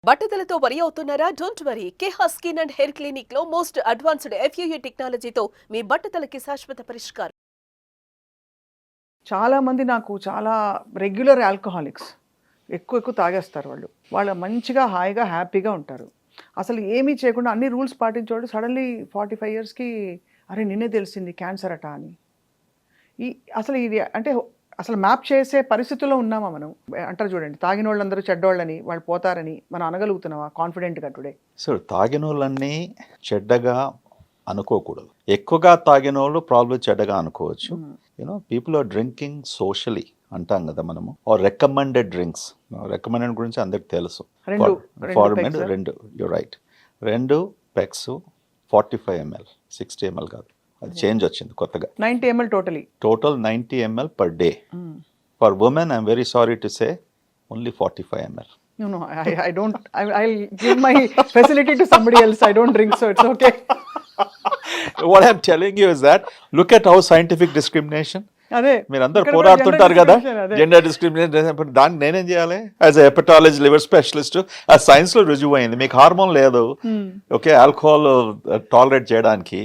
బట్టతలతో వరి అవుతున్నారా? Don't worry. Keha skin and hair clinic లో మోస్ట్ అడ్వాన్స్డ్ FUE టెక్నాలజీతో మీ బట్టతలకి శాశ్వత పరిష్కారం. చాలా మంది నాకు చాలా రెగ్యులర్ ఆల్కహాలిక్స్ ఎక్కువ తాగేస్తారు వాళ్ళు. వాళ్ళ మంచిగా హాయిగా హ్యాపీగా ఉంటారు. అసలు ఏమీ చేయకుండా అన్ని రూల్స్ పాటించేవాడు సడన్లీ 45 ఇయర్స్కి అరే నిన్నే తెలిసింది క్యాన్సర్ అట అని. అసలు ఇది అంటే అసలు మ్యాప్ చేసే పరిస్థితుల్లో ఉన్నామా మనం? అంటారు చూడండి, తాగిన వాళ్ళందరూ చెడ్డోళ్ళని, వాళ్ళు పోతారని మనం అనగలుగుతున్నావా కాన్ఫిడెంట్గా టుడే? సో తాగిన వాళ్ళని చెడ్డగా అనుకోకూడదు. ఎక్కువగా తాగిన వాళ్ళు ప్రాబ్లం చెడ్డగా అనుకోవచ్చు. You know people are drinking socially అంటాం కదా మనము, ఆర్ రికమెండెడ్ డ్రింక్స్. రికమెండెడ్ గురించి అందరికి తెలుసు. రెండు you right, 2 pegs 45 ml, 60 ml కాదు, అది చేంజ్ వచ్చింది కొత్తగా. 90 ml total 90 ml per day. For women I'm very sorry to say only 45 ml. No, I don't. I'll give my facility to somebody else. I don't drink, so it's okay. What I'm telling you is that look at how scientific discrimination. అదే మీరు అందరు పోరాడుతుంటారు కదా gender discrimination. దాన్ని నేనేం చేయాలి? As a hepatology liver specialist ఆ science లో రుజువు అయింది. మీకు హార్మోన్ లేదు, ఓకే, ఆల్కహాల్ టాలరేట్ చేయడానికి,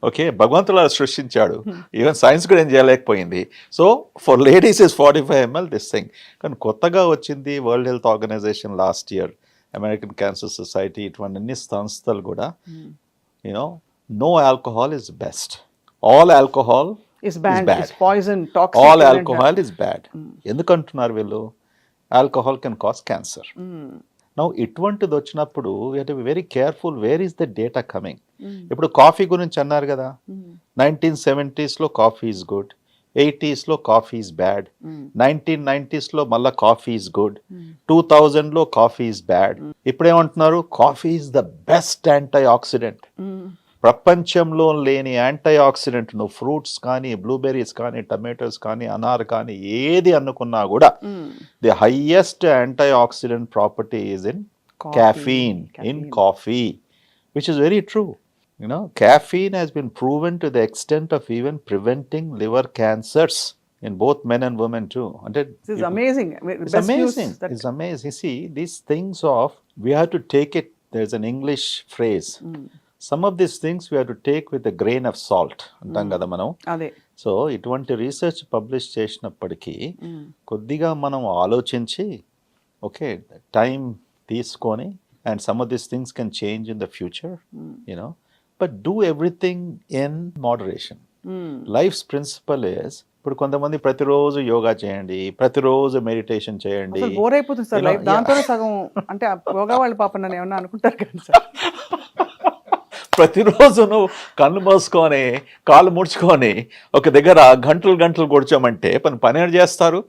ఓకే, భగవంతుడు సృష్టించాడు. ఈవెన్ సైన్స్ కూడా ఏం చేయలేకపోయింది. So for ladies is 45 ml this thing. కానీ కొత్తగా వచ్చింది world health organization last year, American cancer society, ఇటువంటి అన్ని సంస్థలు కూడా you know no alcohol is best. All alcohol is bad. It's poison, toxic. All alcohol is bad. ఎందుకంటున్నారు వీళ్ళు? Alcohol can cause cancer. Now ఇటువంటిది వచ్చినప్పుడు we have to be very careful. Where is the data coming? ఇప్పుడు coffee గురించి అన్నారు కదా, 1970s లో coffee is good, 80s లో కాఫీ ఈజ్ బ్యాడ్, 1990s లో మళ్ళీ కాఫీ ఈజ్ గుడ్, 2000 లో కాఫీ ఈజ్ బ్యాడ్. ఇప్పుడు ఏమంటున్నారు? Coffee is the best anti oxidant. ప్రపంచంలో లేని యాంటీ ఆక్సిడెంట్ నువ్వు ఫ్రూట్స్ కానీ, బ్లూబెర్రీస్ కానీ, టమాటోస్ కానీ, అనార్ కానీ ఏది అనుకున్నా కూడా the highest anti oxidant property is in caffeine in coffee, which is very true. You know, caffeine has been proven to the extent of even preventing liver cancers in both men and women too. And this is amazing. It's amazing. It's amazing. You see, these things of, we have to take it, there's an English phrase, some of these things we have to take with a grain of salt అంటాం కదా మనం. అదే. So ఇటువంటి research publish చేసినప్పటికీ కొద్దిగా మనం ఆలోచించి, okay, time తీసుకొని, and some of these things can change in the future, you know, but do everything in moderation. Life's principle is, ఇప్పుడు కొంతమంది ప్రతిరోజు యోగా చేయండి, ప్రతిరోజు మెడిటేషన్ చేయండి. బోర్ అయిపోతుంది సార్ లైఫ్. దాంతోనే సగం అంటే యోగా వాళ్ళు పాపం నన్ను ఏమన్నా అనుకుంటారు కదా సార్. ప్రతిరోజు నువ్వు కళ్ళు మూసుకొని కాళ్ళు ముడుచుకొని ఒక దగ్గర గంటలు కూర్చోమంటే పని చేస్తారు.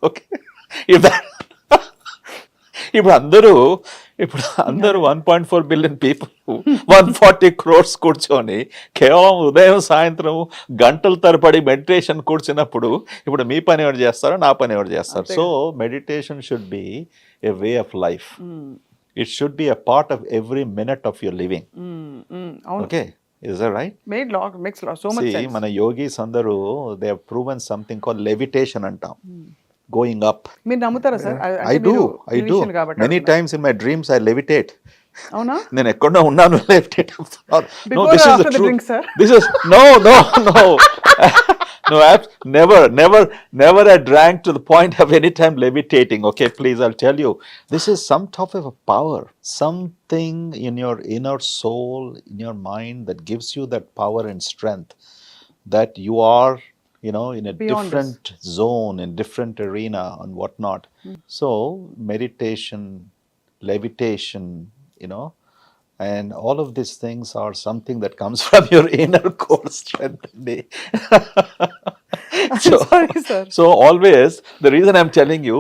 ఓకే, ఇప్పుడు అందరూ 1.4 billion పీపుల్ 140 crores కూర్చొని కేవలం ఉదయం సాయంత్రం గంటల తరబడి మెడిటేషన్ కూర్చున్నప్పుడు ఇప్పుడు మీ పని ఎవరు చేస్తారో నా పని ఎవరు చేస్తారు? So meditation should be A way of life. It should be a part of every minute of your living. Okay, is that right? Makes so much sense. See, మన yogis అందరూ they have proven something called levitation అంటాం, going up. మీరు నమ్ముతారా sir? I do. Many times in my dreams I levitate. అవునా? నేను ఎక్కడో ఉన్నాను, levitate. No, this is the truth. Drink, sir? This is no. No, never I drank to the point of any time levitating. Okay, please, I'll tell you. This is some type of a power, something in your inner soul, in your mind that gives you that power and strength that you are, you know, in a beyond different zone, in different arena and whatnot. So meditation, levitation, you know, and all of these things are something that comes from your inner core strength. Sorry, sir. So always, the reason I'm telling you,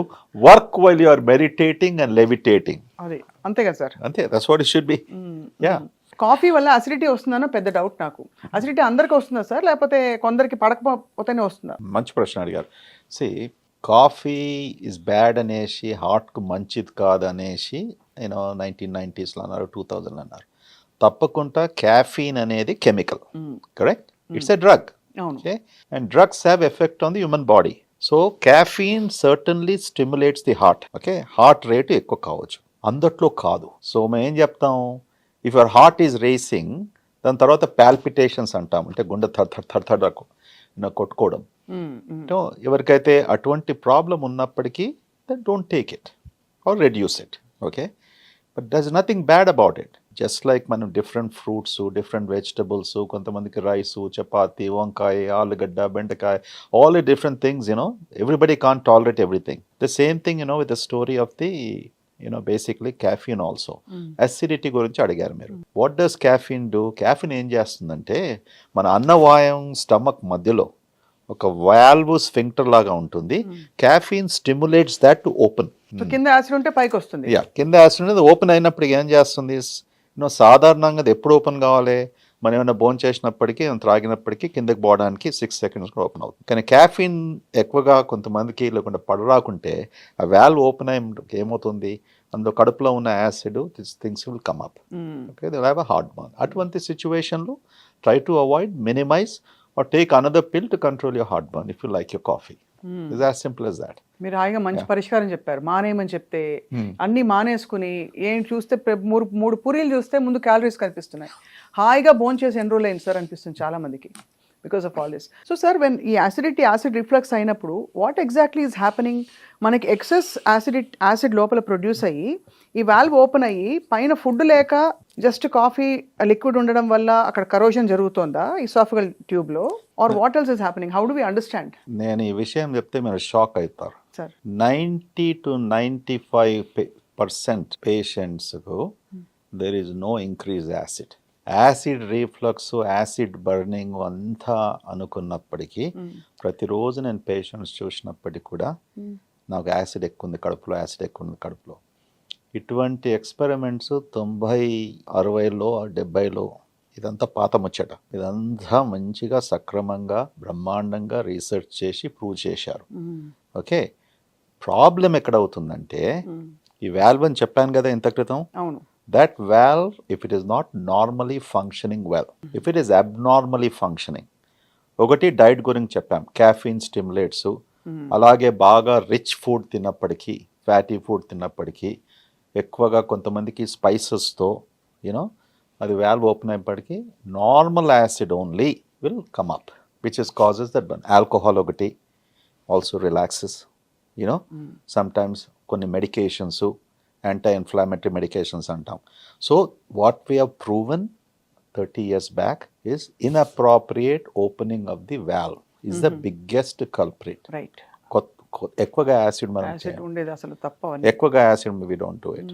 work while you are meditating and levitating. అదే అంతే కదా sir? అంతే, that's what it should be. Yeah. Coffee వల్ల acidity వస్తుందన్న పెద్ద doubt నాకు. Acidity అందరికి వస్తుందా సార్, లేకపోతే కొందరికి పడకపోతేనే వస్తుందా? మంచి ప్రశ్న అడిగారు. See, కాఫీ ఇస్ బ్యాడ్ అనేసి, హార్ట్కు మంచిది కాదు అనేసి 1990s అన్నారు, 2000 అన్నారు. తప్పకుండా క్యాఫీన్ అనేది chemical, correct? It's a drug. Okay, and drugs have effect on the human body. So caffeine certainly stimulates the heart. Okay, heart rate ఎక్కువ కావచ్చు. అందట్లో కాదు. సో మేము ఏం చెప్తాం, if your heart is racing, దాని తర్వాత పాల్పిటేషన్స్ అంటాం, అంటే గుండె థర్ కొట్టుకోవడం. ఎవరికైతే అటువంటి ప్రాబ్లం ఉన్నప్పటికీ then don't take it or reduce it, okay. But there is nothing bad about it. Just like మనం డిఫరెంట్ ఫ్రూట్స్, డిఫరెంట్ వెజిటబుల్స్, కొంతమందికి రైసు, చపాతి, వంకాయ, ఆలుగడ్డ, బెండకాయ, all the different things, everybody can't tolerate everything. The same thing with the story of the basically caffeine also. Acidity గురించి అడిగారు మీరు. What does caffeine do? caffeine ఏం చేస్తుందంటే మన అన్నవాయం స్టమక్ మధ్యలో ఒక వాల్వ్ స్ఫింక్టర్ లాగా ఉంటుంది. caffeine stimulates that to open. So కింద యాసిడ్ ఉంటే పైకి వస్తుంది. కింద యాసిడ్ అనేది ఓపెన్ అయినప్పుడు ఏం చేస్తుంది, సాధారణంగా అది ఎప్పుడు ఓపెన్ కావాలి, మనం ఏమైనా బోన్ చేసినప్పటికీ, త్రాగినప్పటికీ కిందకి పోవడానికి 6 seconds కూడా ఓపెన్ అవుతుంది. కానీ caffeine ఎక్కువగా కొంతమందికి లేకుండా పడరాకుంటే ఆ వాల్వ్ ఓపెన్ అయ్యి ఏమవుతుంది, అందులో కడుపులో ఉన్న acid things will come up, okay, they have a heart burn. అటువంటి సిచ్యువేషన్లో try to avoid, minimize or take another pill to control your heart burn if you like your coffee. It's as simple as that. మీరు హాయిగా మంచి పరిష్కారం చెప్పారు. మానేయమని చెప్తే అన్ని మానేసుకుని ఏం చూస్తే మూడు పూరీలు చూస్తే ముందు క్యాలరీస్ కనిపిస్తున్నాయి. హాయిగా భోజనం చేసి ఎన్ని రోజులు అయింది సార్ అనిపిస్తుంది చాలా మందికి because of all this. So sir, when ఈ యాసిడ్ రిఫ్లక్స్ అయినప్పుడు వాట్ ఎగ్జాక్ట్లీ ఈజ్ హ్యాపెనింగ్? మనకి ఎక్సెస్ యాసిడ్ లోపల ప్రొడ్యూస్ అయ్యి ఈ వాల్వ్ ఓపెన్ అయ్యి పైన ఫుడ్ లేక జస్ట్ కాఫీ లిక్విడ్ ఉండడం వల్ల అక్కడ కరోజన్ జరుగుతుందా ఈసాఫిగల్ ట్యూబ్ లో, or what else is happening? How do we understand? నేను ఈ విషయం చెప్తే మీరు షాక్ అవుతారు. సార్, 90 to 95% పేషెంట్స్కు there is no increase acid. Acid reflux, acid burning అంతా అనుకున్నప్పటికీ ప్రతిరోజు నేను పేషెంట్స్ చూసినప్పటికీ కూడా నాకు యాసిడ్ ఎక్కువ ఉంది కడుపులో, యాసిడ్ ఎక్కువ ఉంది కడుపులో. ఇటువంటి ఎక్స్పెరిమెంట్స్ 90, 60లో, 70లో ఇదంతా పాత ముచ్చట. ఇదంతా మంచిగా సక్రమంగా బ్రహ్మాండంగా రీసెర్చ్ చేసి ప్రూవ్ చేశారు, ఓకే. ప్రాబ్లం ఎక్కడవుతుందంటే ఈ వాల్వ్ అని చెప్పాను కదా ఇంత క్రితం. అవును. That valve, if it is not normally functioning well, if it is abnormally functioning, ఒకటి డైట్ గురించి చెప్పాం, caffeine స్టిమ్యులేట్స్, అలాగే బాగా రిచ్ ఫుడ్ తిన్నప్పటికీ, ఫ్యాటీ ఫుడ్ తిన్నప్పటికీ, ఎక్కువగా కొంతమందికి స్పైసెస్తో అది వాల్వ్ ఓపెన్ అయినప్పటికీ normal acid only will come up, which is causes that burn. Alcohol ఒకటి ఆల్సో రిలాక్సెస్, సమ్టైమ్స్ కొన్ని medications, anti-inflammatory medications antam. So what we have proven 30 years back is inappropriate opening of the valve is the biggest culprit. Right. ఎక్కువగా acid మనం acid ఉండేది అసలు తప్ప ఎక్కువగా acid we don't do it.